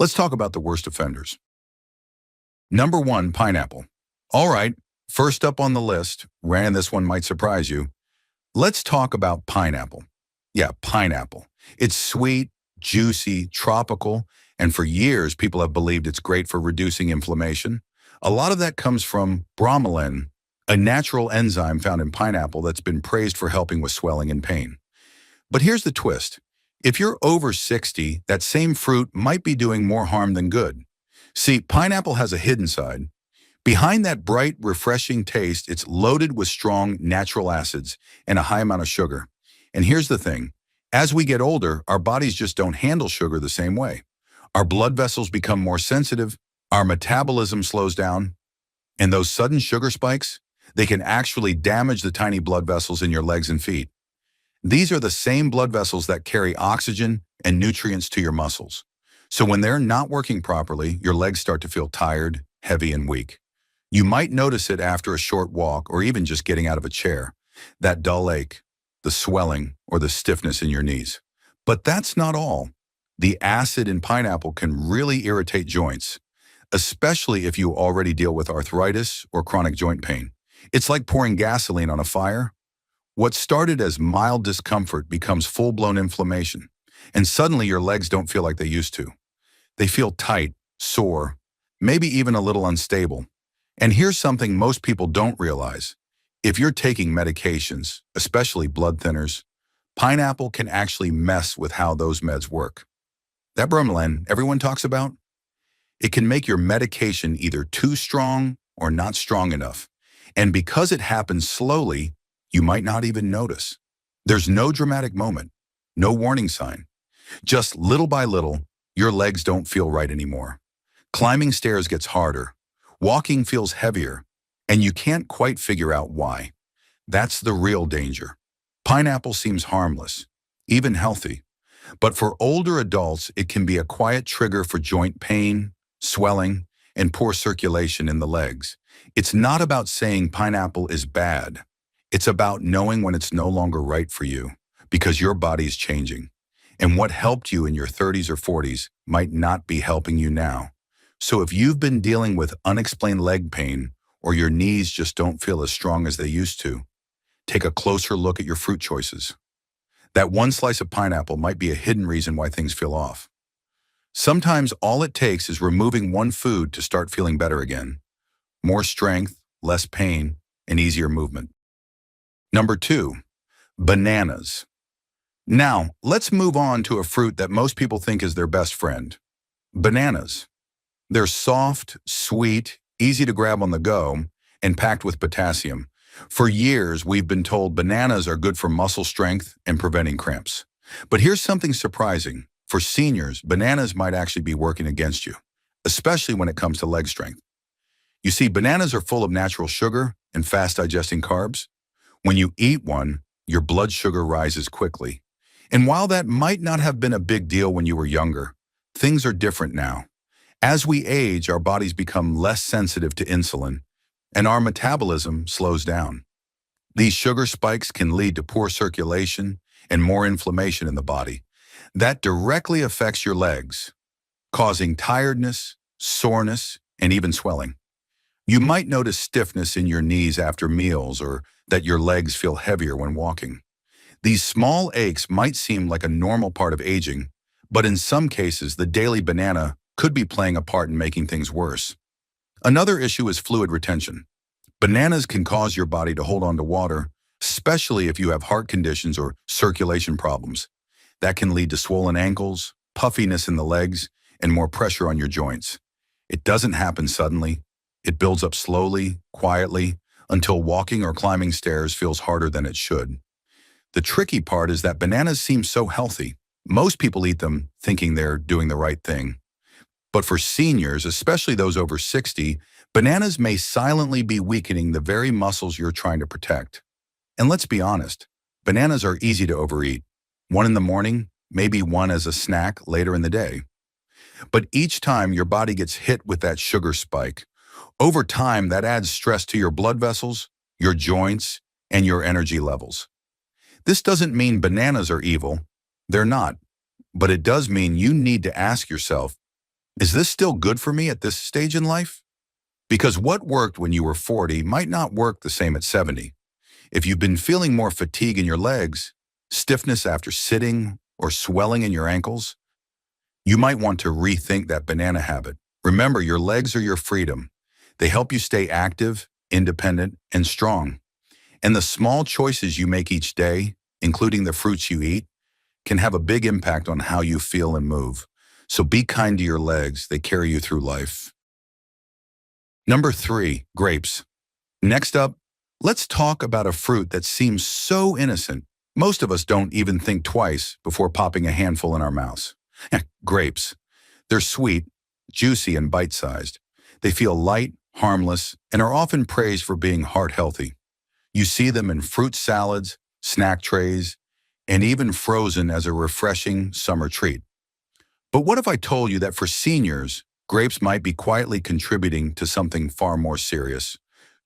Let's talk about the worst offenders. Number one, pineapple. All right, first up on the list, this one might surprise you. Let's talk about pineapple. Yeah, pineapple. It's sweet, juicy, tropical, and for years people have believed it's great for reducing inflammation. A lot of that comes from bromelain, a natural enzyme found in pineapple that's been praised for helping with swelling and pain. But here's the twist. If you're over 60, that same fruit might be doing more harm than good. See, pineapple has a hidden side. Behind that bright, refreshing taste, it's loaded with strong natural acids and a high amount of sugar. And here's the thing. As we get older, our bodies just don't handle sugar the same way. Our blood vessels become more sensitive, our metabolism slows down, and those sudden sugar spikes, they can actually damage the tiny blood vessels in your legs and feet. These are the same blood vessels that carry oxygen and nutrients to your muscles. So when they're not working properly, your legs start to feel tired, heavy, and weak. You might notice it after a short walk or even just getting out of a chair, that dull ache, the swelling, or the stiffness in your knees. But that's not all. The acid in pineapple can really irritate joints, especially if you already deal with arthritis or chronic joint pain. It's like pouring gasoline on a fire. What started as mild discomfort becomes full-blown inflammation, and suddenly your legs don't feel like they used to. They feel tight, sore, maybe even a little unstable. And here's something most people don't realize. If you're taking medications, especially blood thinners, pineapple can actually mess with how those meds work. That bromelain everyone talks about, it can make your medication either too strong or not strong enough. And because it happens slowly, you might not even notice. There's no dramatic moment, no warning sign. Just little by little, your legs don't feel right anymore. Climbing stairs gets harder, walking feels heavier, and you can't quite figure out why. That's the real danger. Pineapple seems harmless, even healthy. But for older adults, it can be a quiet trigger for joint pain, swelling, and poor circulation in the legs. It's not about saying pineapple is bad. It's about knowing when it's no longer right for you, because your body's changing. And what helped you in your 30s or 40s might not be helping you now. So if you've been dealing with unexplained leg pain, or your knees just don't feel as strong as they used to, take a closer look at your fruit choices. That one slice of pineapple might be a hidden reason why things feel off. Sometimes all it takes is removing one food to start feeling better again. More strength, less pain, and easier movement. Number two, bananas. Now, let's move on to a fruit that most people think is their best friend. Bananas. They're soft, sweet, easy to grab on the go, and packed with potassium. For years, we've been told bananas are good for muscle strength and preventing cramps. But here's something surprising. For seniors, bananas might actually be working against you, especially when it comes to leg strength. You see, bananas are full of natural sugar and fast-digesting carbs. When you eat one, your blood sugar rises quickly. And while that might not have been a big deal when you were younger, things are different now. As we age, our bodies become less sensitive to insulin, and our metabolism slows down. These sugar spikes can lead to poor circulation and more inflammation in the body. That directly affects your legs, causing tiredness, soreness, and even swelling. You might notice stiffness in your knees after meals or that your legs feel heavier when walking. These small aches might seem like a normal part of aging, but in some cases, the daily banana could be playing a part in making things worse. Another issue is fluid retention. Bananas can cause your body to hold on to water, especially if you have heart conditions or circulation problems. That can lead to swollen ankles, puffiness in the legs, and more pressure on your joints. It doesn't happen suddenly. It builds up slowly, quietly, until walking or climbing stairs feels harder than it should. The tricky part is that bananas seem so healthy. Most people eat them thinking they're doing the right thing. But for seniors, especially those over 60, bananas may silently be weakening the very muscles you're trying to protect. And let's be honest, bananas are easy to overeat. One in the morning, maybe one as a snack later in the day. But each time your body gets hit with that sugar spike, over time that adds stress to your blood vessels, your joints, and your energy levels. This doesn't mean bananas are evil. They're not. But it does mean you need to ask yourself, Is this still good for me at this stage in life? Because what worked when you were 40 might not work the same at 70. If you've been feeling more fatigue in your legs, stiffness after sitting, or swelling in your ankles, you might want to rethink that banana habit. Remember, your legs are your freedom. They help you stay active, independent, and strong. And the small choices you make each day, including the fruits you eat, can have a big impact on how you feel and move. So be kind to your legs. They carry you through life. Number 3, grapes. Next up, let's talk about a fruit that seems so innocent. Most of us don't even think twice before popping a handful in our mouths. Grapes. They're sweet, juicy, and bite-sized. They feel light, harmless, and are often praised for being heart-healthy. You see them in fruit salads, snack trays, and even frozen as a refreshing summer treat. But what if I told you that for seniors, grapes might be quietly contributing to something far more serious?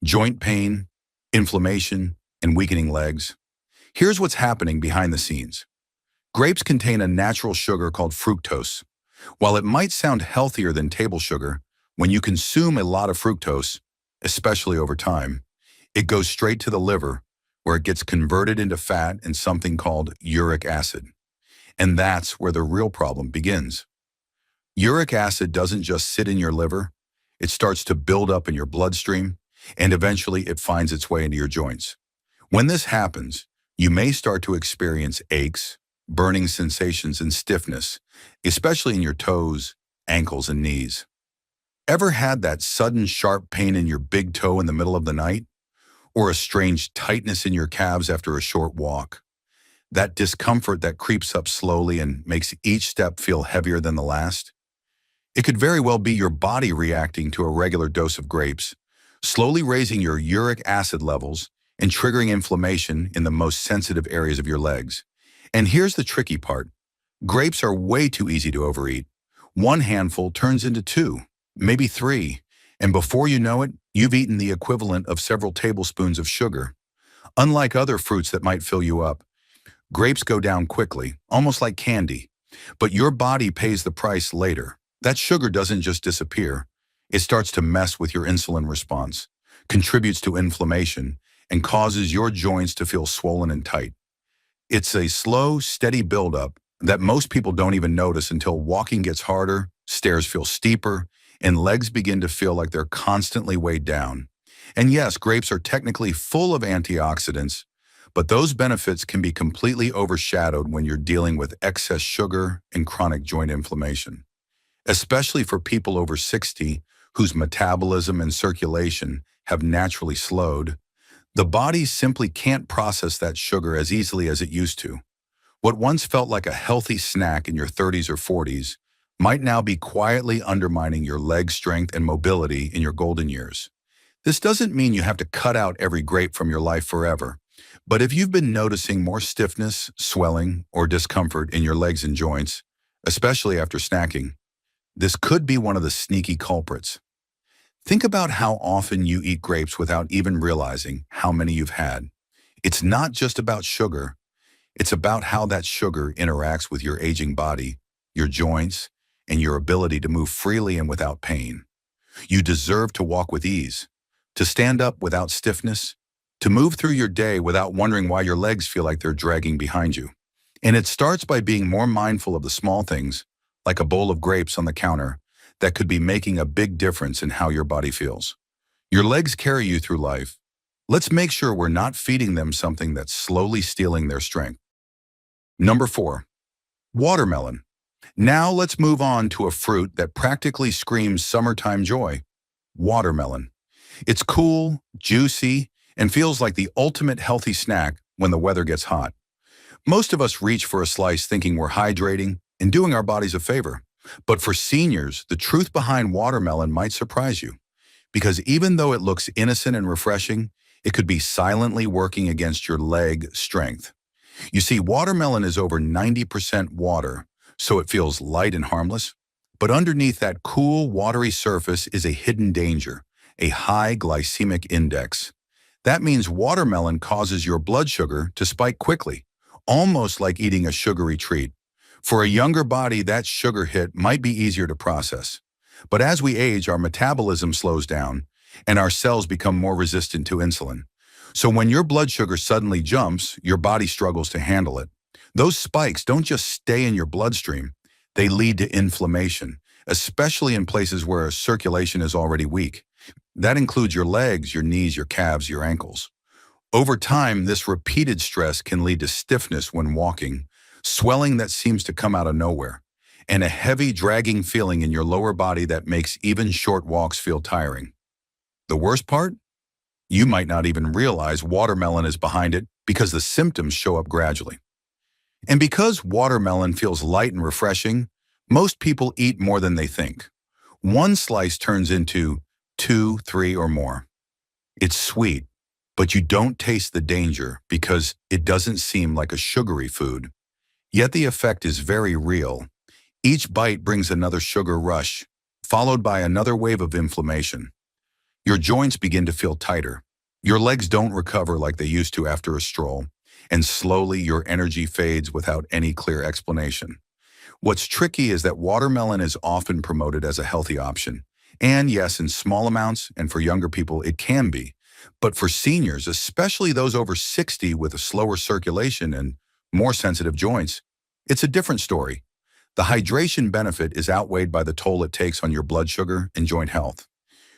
Joint pain, inflammation, and weakening legs. Here's what's happening behind the scenes. Grapes contain a natural sugar called fructose. While it might sound healthier than table sugar, when you consume a lot of fructose, especially over time, it goes straight to the liver, where it gets converted into fat and something called uric acid. And that's where the real problem begins. Uric acid doesn't just sit in your liver, it starts to build up in your bloodstream, and eventually it finds its way into your joints. When this happens, you may start to experience aches, burning sensations, and stiffness, especially in your toes, ankles, and knees. Ever had that sudden sharp pain in your big toe in the middle of the night? Or a strange tightness in your calves after a short walk? That discomfort that creeps up slowly and makes each step feel heavier than the last? It could very well be your body reacting to a regular dose of grapes, slowly raising your uric acid levels and triggering inflammation in the most sensitive areas of your legs. And here's the tricky part. Grapes are way too easy to overeat. One handful turns into 2, maybe 3, and before you know it, you've eaten the equivalent of several tablespoons of sugar. Unlike other fruits that might fill you up, grapes go down quickly, almost like candy. But your body pays the price later. That sugar doesn't just disappear. It starts to mess with your insulin response, contributes to inflammation, and causes your joints to feel swollen and tight. It's a slow, steady buildup that most people don't even notice until walking gets harder, stairs feel steeper, and legs begin to feel like they're constantly weighed down. And yes, grapes are technically full of antioxidants, but those benefits can be completely overshadowed when you're dealing with excess sugar and chronic joint inflammation. Especially for people over 60 whose metabolism and circulation have naturally slowed, the body simply can't process that sugar as easily as it used to. What once felt like a healthy snack in your 30s or 40s might now be quietly undermining your leg strength and mobility in your golden years. This doesn't mean you have to cut out every grape from your life forever, but if you've been noticing more stiffness, swelling, or discomfort in your legs and joints, especially after snacking, this could be one of the sneaky culprits. Think about how often you eat grapes without even realizing how many you've had. It's not just about sugar, it's about how that sugar interacts with your aging body, your joints, and your ability to move freely and without pain. You deserve to walk with ease, to stand up without stiffness, to move through your day without wondering why your legs feel like they're dragging behind you. And it starts by being more mindful of the small things, like a bowl of grapes on the counter, that could be making a big difference in how your body feels. Your legs carry you through life. Let's make sure we're not feeding them something that's slowly stealing their strength. Number 4, watermelon. Now let's move on to a fruit that practically screams summertime joy, watermelon. It's cool, juicy, and feels like the ultimate healthy snack when the weather gets hot. Most of us reach for a slice thinking we're hydrating and doing our bodies a favor. But for seniors, the truth behind watermelon might surprise you, because even though it looks innocent and refreshing, it could be silently working against your leg strength. You see, watermelon is over 90% water, so it feels light and harmless. But underneath that cool, watery surface is a hidden danger, a high glycemic index. That means watermelon causes your blood sugar to spike quickly, almost like eating a sugary treat. For a younger body, that sugar hit might be easier to process. But as we age, our metabolism slows down and our cells become more resistant to insulin. So when your blood sugar suddenly jumps, your body struggles to handle it. Those spikes don't just stay in your bloodstream, they lead to inflammation, especially in places where circulation is already weak. That includes your legs, your knees, your calves, your ankles. Over time, this repeated stress can lead to stiffness when walking, swelling that seems to come out of nowhere, and a heavy, dragging feeling in your lower body that makes even short walks feel tiring. The worst part? You might not even realize watermelon is behind it because the symptoms show up gradually. And because watermelon feels light and refreshing, most people eat more than they think. One slice turns into 2, 3, or more. It's sweet, but you don't taste the danger because it doesn't seem like a sugary food. Yet the effect is very real. Each bite brings another sugar rush, followed by another wave of inflammation. Your joints begin to feel tighter. Your legs don't recover like they used to after a stroll, and slowly your energy fades without any clear explanation. What's tricky is that watermelon is often promoted as a healthy option. And yes, in small amounts, and for younger people, it can be. But for seniors, especially those over 60 with a slower circulation and more sensitive joints, it's a different story. The hydration benefit is outweighed by the toll it takes on your blood sugar and joint health.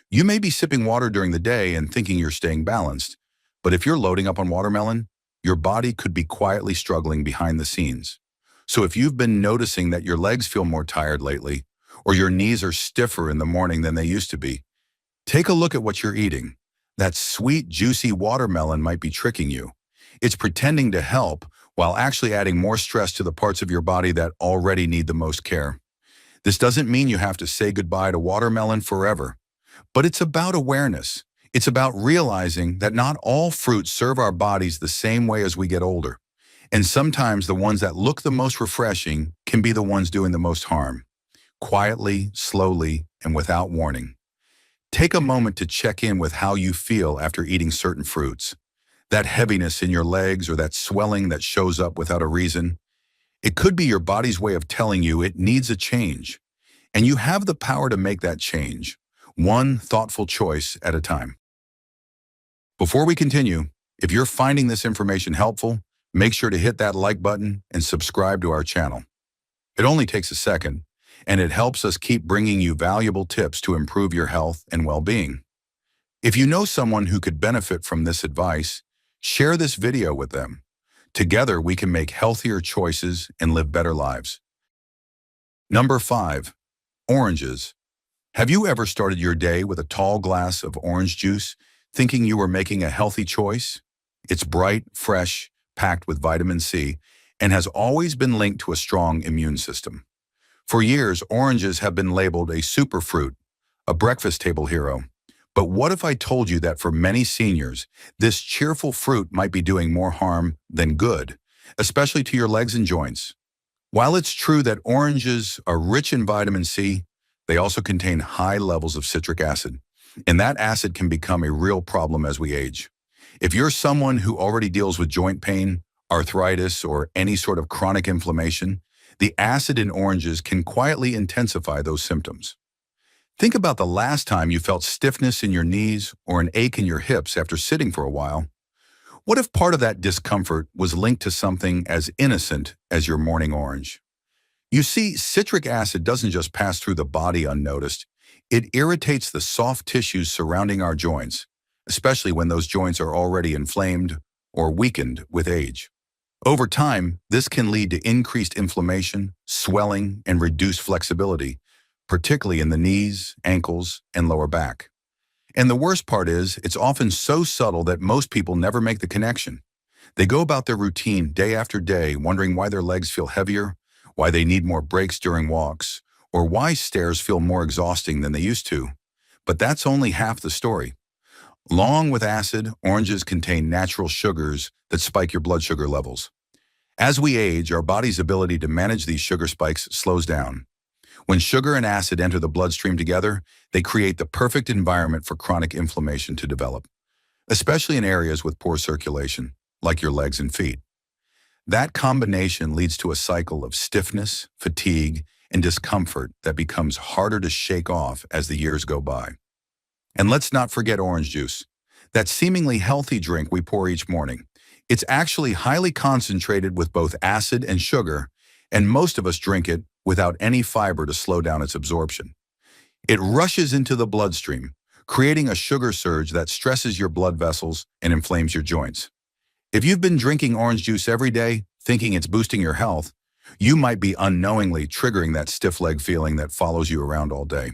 You may be sipping water during the day and thinking you're staying balanced, but if you're loading up on watermelon, your body could be quietly struggling behind the scenes. So if you've been noticing that your legs feel more tired lately, or your knees are stiffer in the morning than they used to be, take a look at what you're eating. That sweet, juicy watermelon might be tricking you. It's pretending to help while actually adding more stress to the parts of your body that already need the most care. This doesn't mean you have to say goodbye to watermelon forever. But it's about awareness. It's about realizing that not all fruits serve our bodies the same way as we get older. And sometimes the ones that look the most refreshing can be the ones doing the most harm. Quietly, slowly, and without warning. Take a moment to check in with how you feel after eating certain fruits. That heaviness in your legs or that swelling that shows up without a reason. It could be your body's way of telling you it needs a change. And you have the power to make that change. One thoughtful choice at a time. Before we continue, if you're finding this information helpful, make sure to hit that like button and subscribe to our channel. It only takes a second, and it helps us keep bringing you valuable tips to improve your health and well-being. If you know someone who could benefit from this advice, share this video with them. Together, we can make healthier choices and live better lives. Number 5, oranges. Have you ever started your day with a tall glass of orange juice, thinking you were making a healthy choice? It's bright, fresh, packed with vitamin C, and has always been linked to a strong immune system. For years, oranges have been labeled a superfruit, a breakfast table hero. But what if I told you that for many seniors, this cheerful fruit might be doing more harm than good, especially to your legs and joints? While it's true that oranges are rich in vitamin C, they also contain high levels of citric acid, and that acid can become a real problem as we age. If you're someone who already deals with joint pain, arthritis, or any sort of chronic inflammation, the acid in oranges can quietly intensify those symptoms. Think about the last time you felt stiffness in your knees or an ache in your hips after sitting for a while. What if part of that discomfort was linked to something as innocent as your morning orange? You see, citric acid doesn't just pass through the body unnoticed. It irritates the soft tissues surrounding our joints, especially when those joints are already inflamed or weakened with age. Over time, this can lead to increased inflammation, swelling, and reduced flexibility, particularly in the knees, ankles, and lower back. And the worst part is, it's often so subtle that most people never make the connection. They go about their routine day after day, wondering why their legs feel heavier, why they need more breaks during walks, or why stairs feel more exhausting than they used to. But that's only half the story. Along with acid, oranges contain natural sugars that spike your blood sugar levels. As we age, our body's ability to manage these sugar spikes slows down. When sugar and acid enter the bloodstream together, they create the perfect environment for chronic inflammation to develop, especially in areas with poor circulation, like your legs and feet. That combination leads to a cycle of stiffness, fatigue, and discomfort that becomes harder to shake off as the years go by. And let's not forget orange juice, that seemingly healthy drink we pour each morning. It's actually highly concentrated with both acid and sugar, and most of us drink it without any fiber to slow down its absorption. It rushes into the bloodstream, creating a sugar surge that stresses your blood vessels and inflames your joints. If you've been drinking orange juice every day, thinking it's boosting your health, you might be unknowingly triggering that stiff leg feeling that follows you around all day.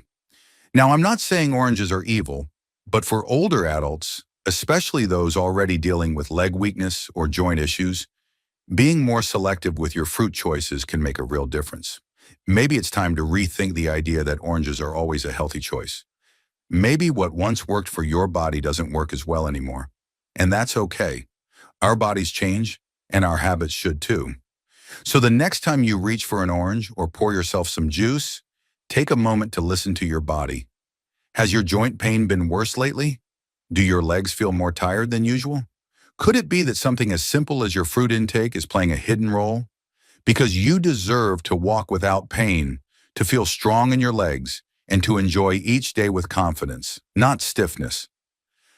Now, I'm not saying oranges are evil, but for older adults, especially those already dealing with leg weakness or joint issues, being more selective with your fruit choices can make a real difference. Maybe it's time to rethink the idea that oranges are always a healthy choice. Maybe what once worked for your body doesn't work as well anymore. And that's okay. Our bodies change, and our habits should too. So the next time you reach for an orange or pour yourself some juice, take a moment to listen to your body. Has your joint pain been worse lately? Do your legs feel more tired than usual? Could it be that something as simple as your fruit intake is playing a hidden role? Because you deserve to walk without pain, to feel strong in your legs, and to enjoy each day with confidence, not stiffness.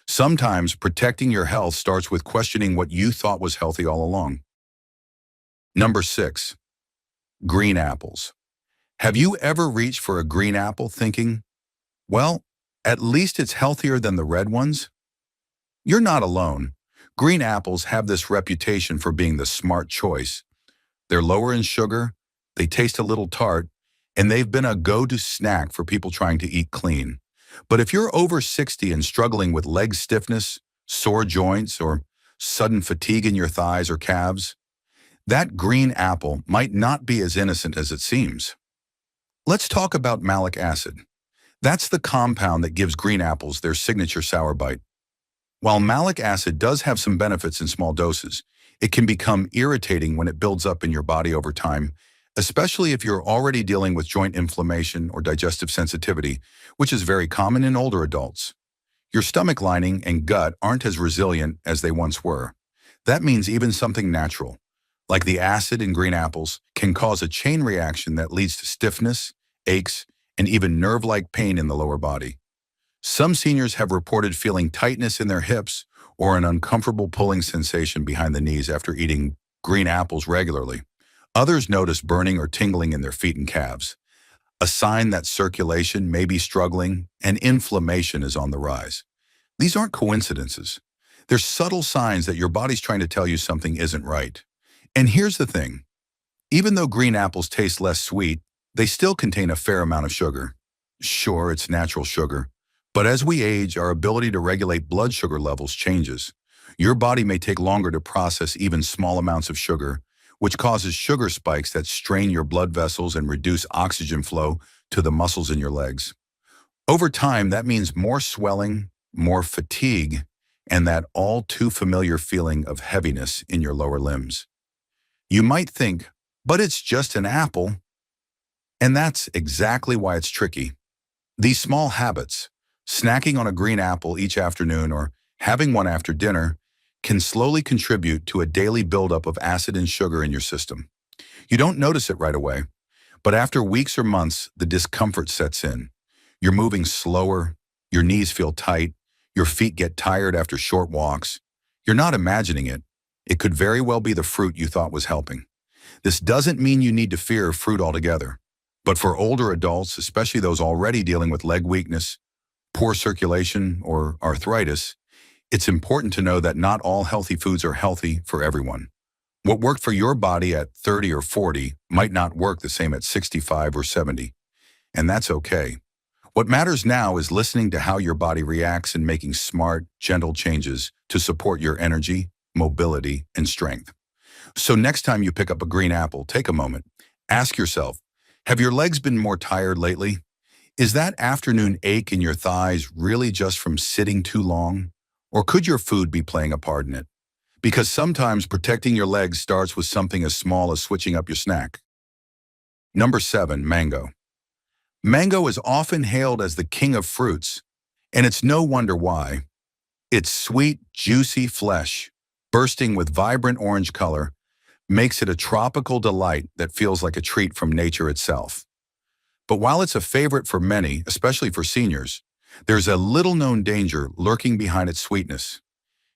Sometimes protecting your health starts with questioning what you thought was healthy all along. Number 6, green apples. Have you ever reached for a green apple thinking, well, at least it's healthier than the red ones? You're not alone. Green apples have this reputation for being the smart choice. They're lower in sugar, they taste a little tart, and they've been a go-to snack for people trying to eat clean. But if you're over 60 and struggling with leg stiffness, sore joints, or sudden fatigue in your thighs or calves, that green apple might not be as innocent as it seems. Let's talk about malic acid. That's the compound that gives green apples their signature sour bite. While malic acid does have some benefits in small doses, it can become irritating when it builds up in your body over time, especially if you're already dealing with joint inflammation or digestive sensitivity, which is very common in older adults. Your stomach lining and gut aren't as resilient as they once were. That means even something natural, like the acid in green apples, can cause a chain reaction that leads to stiffness, aches, and even nerve-like pain in the lower body. Some seniors have reported feeling tightness in their hips or an uncomfortable pulling sensation behind the knees after eating green apples regularly. Others notice burning or tingling in their feet and calves, a sign that circulation may be struggling and inflammation is on the rise. These aren't coincidences. They're subtle signs that your body's trying to tell you something isn't right. And here's the thing. Even though green apples taste less sweet, they still contain a fair amount of sugar. Sure, it's natural sugar, but as we age, our ability to regulate blood sugar levels changes. Your body may take longer to process even small amounts of sugar, which causes sugar spikes that strain your blood vessels and reduce oxygen flow to the muscles in your legs. Over time, that means more swelling, more fatigue, and that all too familiar feeling of heaviness in your lower limbs. You might think, but it's just an apple. And that's exactly why it's tricky. These small habits, snacking on a green apple each afternoon or having one after dinner, can slowly contribute to a daily buildup of acid and sugar in your system. You don't notice it right away, but after weeks or months, the discomfort sets in. You're moving slower, your knees feel tight, your feet get tired after short walks. You're not imagining it. It could very well be the fruit you thought was helping. This doesn't mean you need to fear fruit altogether. But for older adults, especially those already dealing with leg weakness, poor circulation, or arthritis, it's important to know that not all healthy foods are healthy for everyone. What worked for your body at 30 or 40 might not work the same at 65 or 70, and that's okay. What matters now is listening to how your body reacts and making smart, gentle changes to support your energy, mobility, and strength. So next time you pick up a green apple, take a moment. Ask yourself, have your legs been more tired lately? Is that afternoon ache in your thighs really just from sitting too long? Or could your food be playing a part in it? Because sometimes protecting your legs starts with something as small as switching up your snack. Number 7, mango. Mango is often hailed as the king of fruits, and it's no wonder why. Its sweet, juicy flesh, bursting with vibrant orange color, makes it a tropical delight that feels like a treat from nature itself. But while it's a favorite for many, especially for seniors, there's a little-known danger lurking behind its sweetness.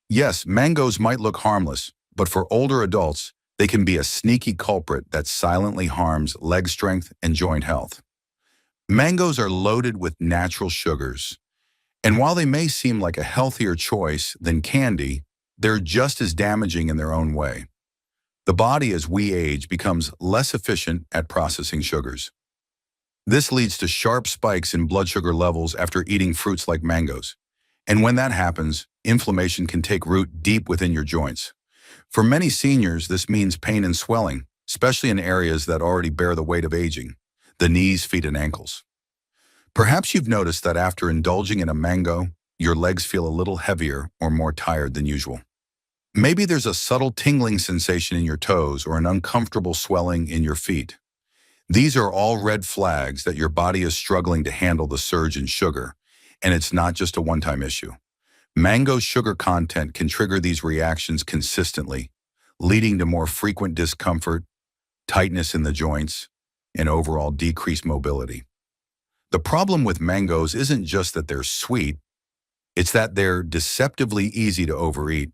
Yes, mangoes might look harmless, but for older adults, they can be a sneaky culprit that silently harms leg strength and joint health. Mangoes are loaded with natural sugars, and while they may seem like a healthier choice than candy, they're just as damaging in their own way. The body, as we age, becomes less efficient at processing sugars. This leads to sharp spikes in blood sugar levels after eating fruits like mangoes. And when that happens, inflammation can take root deep within your joints. For many seniors, this means pain and swelling, especially in areas that already bear the weight of aging, the knees, feet, and ankles. Perhaps you've noticed that after indulging in a mango, your legs feel a little heavier or more tired than usual. Maybe there's a subtle tingling sensation in your toes or an uncomfortable swelling in your feet. These are all red flags that your body is struggling to handle the surge in sugar, and it's not just a one-time issue. Mango's sugar content can trigger these reactions consistently, leading to more frequent discomfort, tightness in the joints, and overall decreased mobility. The problem with mangoes isn't just that they're sweet, it's that they're deceptively easy to overeat.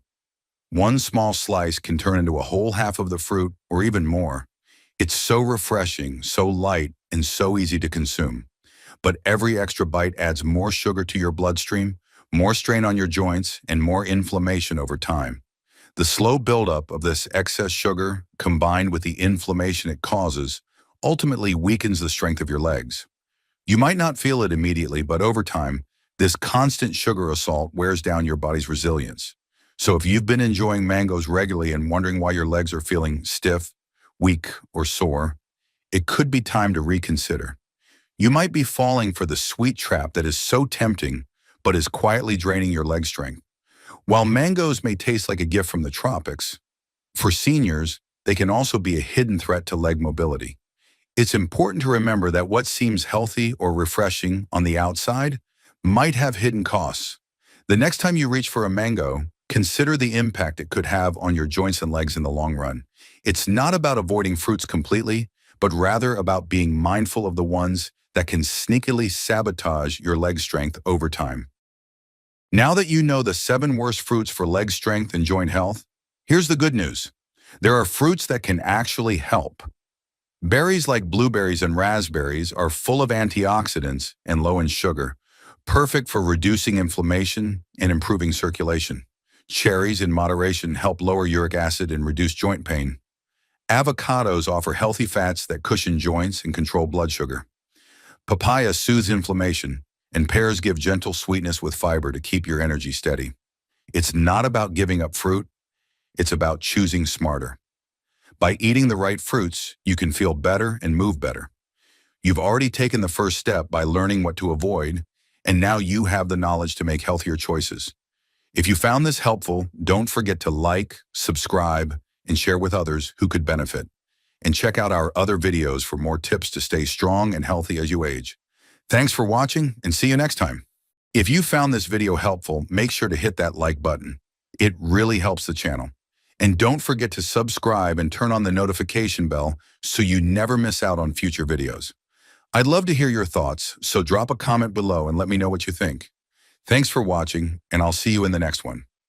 One small slice can turn into a whole half of the fruit or even more. It's so refreshing, so light, and so easy to consume. But every extra bite adds more sugar to your bloodstream, more strain on your joints, and more inflammation over time. The slow buildup of this excess sugar, combined with the inflammation it causes, ultimately weakens the strength of your legs. You might not feel it immediately, but over time, this constant sugar assault wears down your body's resilience. So if you've been enjoying mangoes regularly and wondering why your legs are feeling stiff, weak, or sore, it could be time to reconsider. You might be falling for the sweet trap that is so tempting, but is quietly draining your leg strength. While mangoes may taste like a gift from the tropics, for seniors, they can also be a hidden threat to leg mobility. It's important to remember that what seems healthy or refreshing on the outside might have hidden costs. The next time you reach for a mango, consider the impact it could have on your joints and legs in the long run. It's not about avoiding fruits completely, but rather about being mindful of the ones that can sneakily sabotage your leg strength over time. Now that you know the 7 worst fruits for leg strength and joint health, here's the good news. There are fruits that can actually help. Berries like blueberries and raspberries are full of antioxidants and low in sugar, perfect for reducing inflammation and improving circulation. Cherries in moderation help lower uric acid and reduce joint pain. Avocados offer healthy fats that cushion joints and control blood sugar. Papaya soothes inflammation, and pears give gentle sweetness with fiber to keep your energy steady. It's not about giving up fruit, it's about choosing smarter. By eating the right fruits, you can feel better and move better. You've already taken the first step by learning what to avoid, and now you have the knowledge to make healthier choices. If you found this helpful, don't forget to like, subscribe, and share with others who could benefit. And check out our other videos for more tips to stay strong and healthy as you age. Thanks for watching, and see you next time. If you found this video helpful, make sure to hit that like button. It really helps the channel. And don't forget to subscribe and turn on the notification bell so you never miss out on future videos. I'd love to hear your thoughts, so drop a comment below and let me know what you think. Thanks for watching, and I'll see you in the next one.